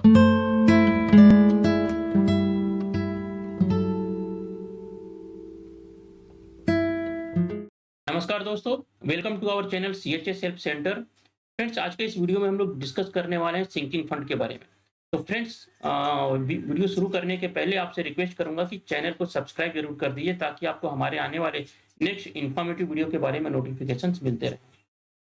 नमस्कार दोस्तों, welcome to our channel CHS help centre. Friends, आज के इस वीडियो में हम लोग डिस्कस करने वाले हैं सिंकिंग फंड के बारे में। तो फ्रेंड्स, वीडियो शुरू करने के पहले आपसे रिक्वेस्ट करूंगा कि चैनल को सब्सक्राइब जरूर कर दीजिए ताकि आपको हमारे आने वाले नेक्स्ट इन्फॉर्मेटिव वीडियो के बारे में नोटिफिकेशन मिलते रहे।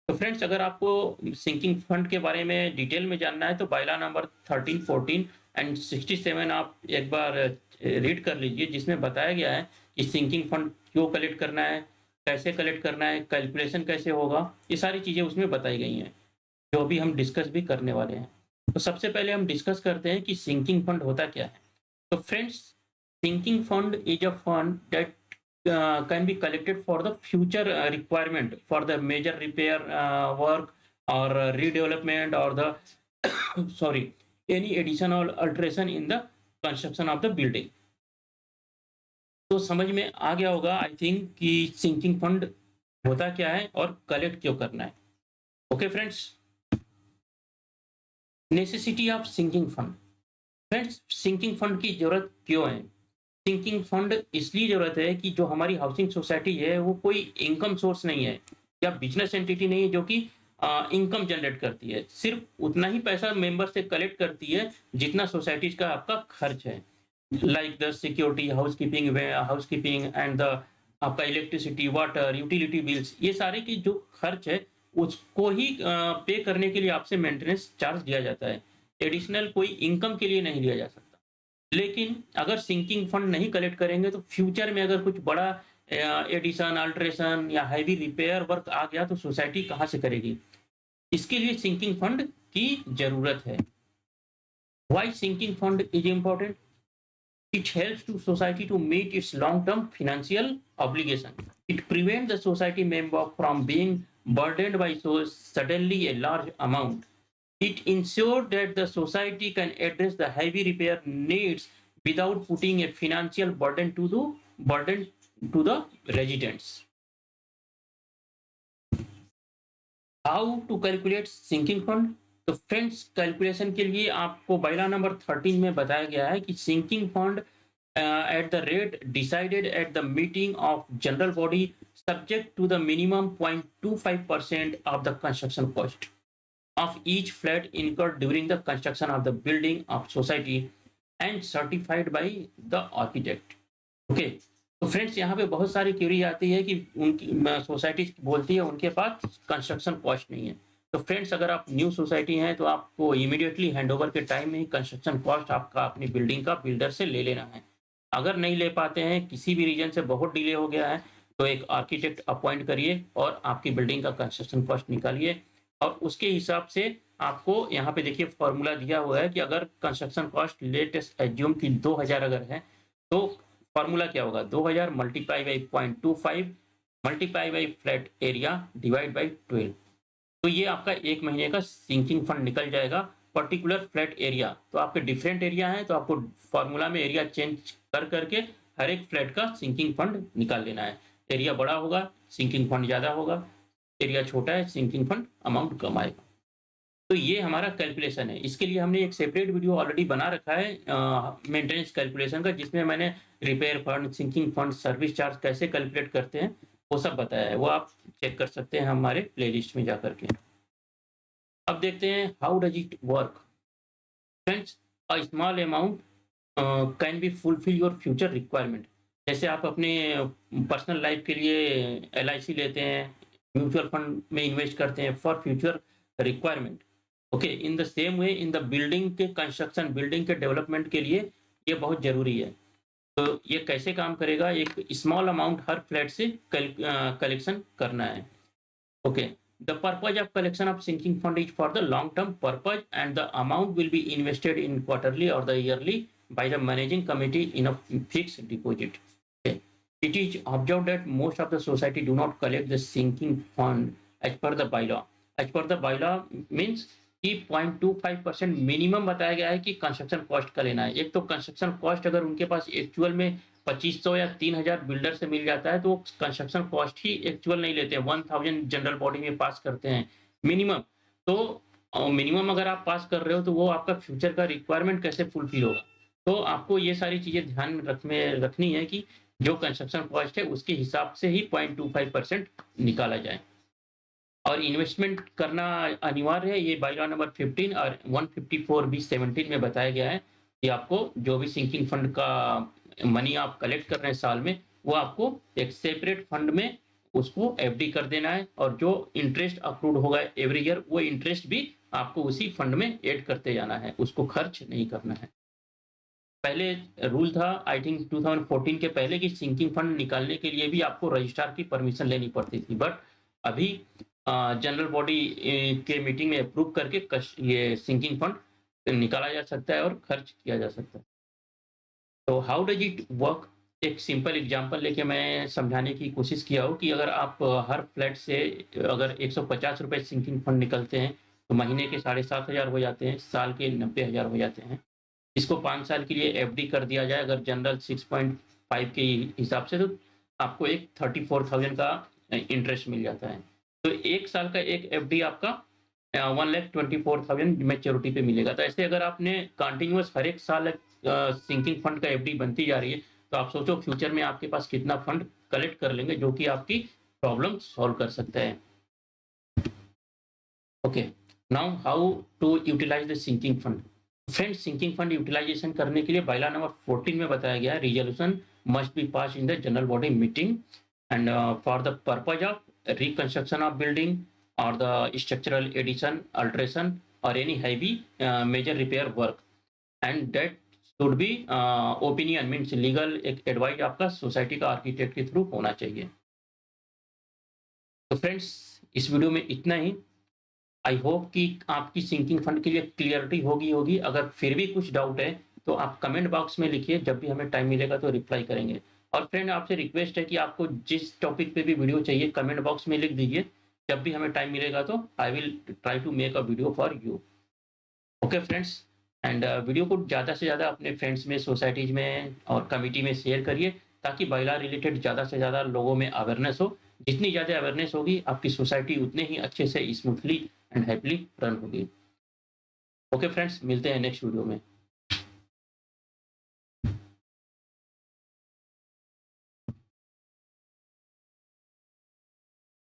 तो फ्रेंड्स, अगर आपको सिंकिंग फंड के बारे में डिटेल में जानना है तो बायला नंबर 13, 14 एंड 67 आप एक बार रीड कर लीजिए, जिसमें बताया गया है कि सिंकिंग फंड क्यों कलेक्ट करना है, कैसे कलेक्ट करना है, कैलकुलेशन कैसे होगा। ये सारी चीज़ें उसमें बताई गई हैं, जो अभी हम डिस्कस भी करने वाले हैं। तो सबसे पहले हम डिस्कस करते हैं कि सिंकिंग फंड होता क्या है। तो friends, sinking fund is a fund that can be collected for the future requirement for the major repair work or redevelopment or the sorry, any addition or alteration in the construction of the building. तो समझ में आ गया होगा I think कि sinking fund होता क्या है और कलेक्ट क्यों करना है। Okay friends, necessity of sinking fund. Friends, sinking fund की जरूरत क्यों है? सिंकिंग फंड इसलिए जरूरत है कि जो हमारी हाउसिंग सोसाइटी है वो कोई इनकम सोर्स नहीं है या बिजनेस एंटिटी नहीं है जो कि इनकम जनरेट करती है। सिर्फ उतना ही पैसा मेंबर से कलेक्ट करती है जितना सोसाइटीज का आपका खर्च है, like the security, house keeping and the आपका इलेक्ट्रिसिटी, वाटर, यूटिलिटी बिल्स, ये सारे की जो खर्च है उसको ही पे करने के लिए आपसे मेंटेनेंस चार्ज दिया जाता है। एडिशनल कोई इनकम के लिए नहीं लिया जा सकता। लेकिन अगर सिंकिंग फंड नहीं कलेक्ट करेंगे तो फ्यूचर में अगर कुछ बड़ा एडिशन, अल्ट्रेशन या हैवी रिपेयर वर्क आ गया तो सोसाइटी कहाँ से करेगी? इसके लिए सिंकिंग फंड की जरूरत है। Why sinking fund is important? It helps to society to meet its long-term financial obligation. It prevents the society member from being burdened by so suddenly a large amount. It ensures that the society can address the heavy repair needs without putting a financial burden to the residents. How to calculate sinking fund? तो friends, calculation के लिए आपको बायला number 13 में बताया गया है कि sinking fund at the rate decided at the meeting of general body subject to the minimum 0.25% of the construction cost of each flat incurred during the construction of the building of society and certified by the architect. Okay, तो friends, यहाँ पे बहुत सारी Curie आती है कि उनकी society बोलती है उनके पास कंस्ट्रक्शन कॉस्ट नहीं है। तो फ्रेंड्स, अगर आप न्यू सोसाइटी हैं तो आपको इमीडिएटली हैंडओवर के टाइम में ही कंस्ट्रक्शन कॉस्ट आपका अपनी बिल्डिंग का बिल्डर से ले लेना है। अगर नहीं ले पाते हैं, किसी भी रीजन से बहुत डिले हो गया है, तो एक आर्किटेक्ट अपॉइंट करिए और आपकी बिल्डिंग का कंस्ट्रक्शन कॉस्ट निकालिए और उसके हिसाब से आपको यहाँ पे देखिए फॉर्मूला दिया हुआ है कि अगर कंस्ट्रक्शन कॉस्ट लेटेस्ट एज्यूम की 2000 अगर है तो फॉर्मूला क्या होगा? 2000 multiply by 0.25 multiply by flat area divide by 12। तो ये आपका एक महीने का सिंकिंग फंड निकल जाएगा। पर्टिकुलर फ्लैट एरिया तो आपके डिफरेंट एरिया है, तो आपको फॉर्मूला में एरिया चेंज कर करके हर एक फ्लैट का सिंकिंग फंड निकाल लेना है। एरिया बड़ा होगा सिंकिंग फंड ज़्यादा होगा, एरिया छोटा है सिंकिंग फंड अमाउंट कम आएगा। तो ये हमारा कैलकुलेशन है। इसके लिए हमने एक सेपरेट वीडियो ऑलरेडी बना रखा है मेंटेनेंस कैलकुलेशन का, जिसमें मैंने repair fund, sinking fund, service charge कैसे कैलकुलेट करते हैं वो सब बताया है। वो आप चेक कर सकते हैं हमारे प्लेलिस्ट में जाकर के। अब देखते हैं how does it work. Friends, a small amount can be fulfil your future requirement. जैसे आप अपने पर्सनल लाइफ के लिए LIC लेते हैं, म्यूचुअल फंड में इन्वेस्ट करते हैं for future requirement. Okay, in the same way in the building के कंस्ट्रक्शन, बिल्डिंग के डेवलपमेंट के लिए ये बहुत ज़रूरी है। तो ये कैसे काम करेगा? एक स्मॉल अमाउंट हर फ्लैट से कलेक्शन करना है। Okay, the purpose of collection of sinking fund is for the long term purpose and the amount will be invested in quarterly or the yearly by the managing committee in a fixed deposit. Okay. It is observed that most of the society do not collect the sinking fund as per the bylaw. As per the bylaw means कि 0.25% minimum बताया गया है कि construction cost का लेना है। एक तो कंस्ट्रक्शन कॉस्ट अगर उनके पास एक्चुअल में 2500 या 3000 बिल्डर से मिल जाता है तो कंस्ट्रक्शन कॉस्ट ही एक्चुअल नहीं लेते हैं, 1000 जनरल बॉडी में पास करते हैं मिनिमम। तो और मिनिमम अगर आप पास कर रहे हो तो वो आपका फ्यूचर का रिक्वायरमेंट कैसे फुलफिल होगा। तो आपको ये सारी चीज़ें ध्यान में रखनी है कि जो कंस्ट्रक्शन कॉस्ट है उसके हिसाब से ही 0.25% निकाला जाए। और इन्वेस्टमेंट करना अनिवार्य है, ये बाय लॉ नंबर 15 और 154(b)(17) में बताया गया है कि आपको जो भी सिंकिंग फंड का मनी आप कलेक्ट कर रहे हैं साल में, वो आपको एक सेपरेट फंड में उसको एफडी कर देना है, और जो इंटरेस्ट अक्रूड होगा एवरी ईयर, वो इंटरेस्ट भी आपको उसी फंड में ऐड करते जाना है, उसको खर्च नहीं करना है। पहले रूल था आई थिंक 2014 के पहले कि सिंकिंग फंड निकालने के लिए भी आपको रजिस्ट्रार की परमिशन लेनी पड़ती थी, बट अभी जनरल बॉडी के मीटिंग में अप्रूव करके ये सिंकिंग फंड निकाला जा सकता है और खर्च किया जा सकता है। तो हाउ डज इट वर्क? एक सिंपल एग्जांपल लेके मैं समझाने की कोशिश किया हूँ कि अगर आप हर फ्लैट से अगर ₹150 सिंकिंग फंड निकलते हैं, तो महीने के 7,500 हो जाते हैं, साल के 90,000 हो जाते हैं। इसको 5 साल के लिए एफडी कर दिया जाए अगर जनरल 6.5 के हिसाब से, तो आपको एक 34,000 का इंटरेस्ट मिल जाता है। तो 1 साल का एक एफडी आपका 1,24,000 मैच्योरिटी पे मिलेगा। तो ऐसे अगर आपने कंटिन्यूअस हर एक साल सिंकिंग फंड का एफडी बनती जा रही है, तो आप सोचो फ्यूचर में आपके पास कितना फंड कलेक्ट कर लेंगे जो कि आपकी प्रॉब्लम सॉल्व कर सकता है। Okay, now how to utilise the sinking fund. Friends, sinking fund utilisation करने के लिए बायलॉ नंबर 14 में बताया गया है resolution must be pass in the general body meeting and for the purpose of reconstruction of building और the structural addition, alteration और any heavy major repair work, and that should be opinion means legal advice आपका society का architect के through होना चाहिए। तो friends, इस video में इतना ही। आई होप कि आपकी सिंकिंग फंड के लिए क्लियरिटी होगी। अगर फिर भी कुछ डाउट है तो आप कमेंट बॉक्स में लिखिए, जब भी हमें टाइम मिलेगा तो रिप्लाई करेंगे। और फ्रेंड, आपसे रिक्वेस्ट है कि आपको जिस टॉपिक पे भी वीडियो चाहिए कमेंट बॉक्स में लिख दीजिए, जब भी हमें टाइम मिलेगा तो I will try to make a video for you. Okay friends, and video को ज़्यादा से ज़्यादा अपने फ्रेंड्स में, सोसाइटीज में और कमिटी में शेयर करिए, ताकि बाइलॉ रिलेटेड ज़्यादा से ज़्यादा लोगों में अवेयरनेस हो। जितनी ज़्यादा अवेयरनेस होगी, आपकी सोसाइटी उतने ही अच्छे से स्मूथली एंड हैप्पीली रन होगी। ओके फ्रेंड्स, मिलते हैं नेक्स्ट वीडियो में।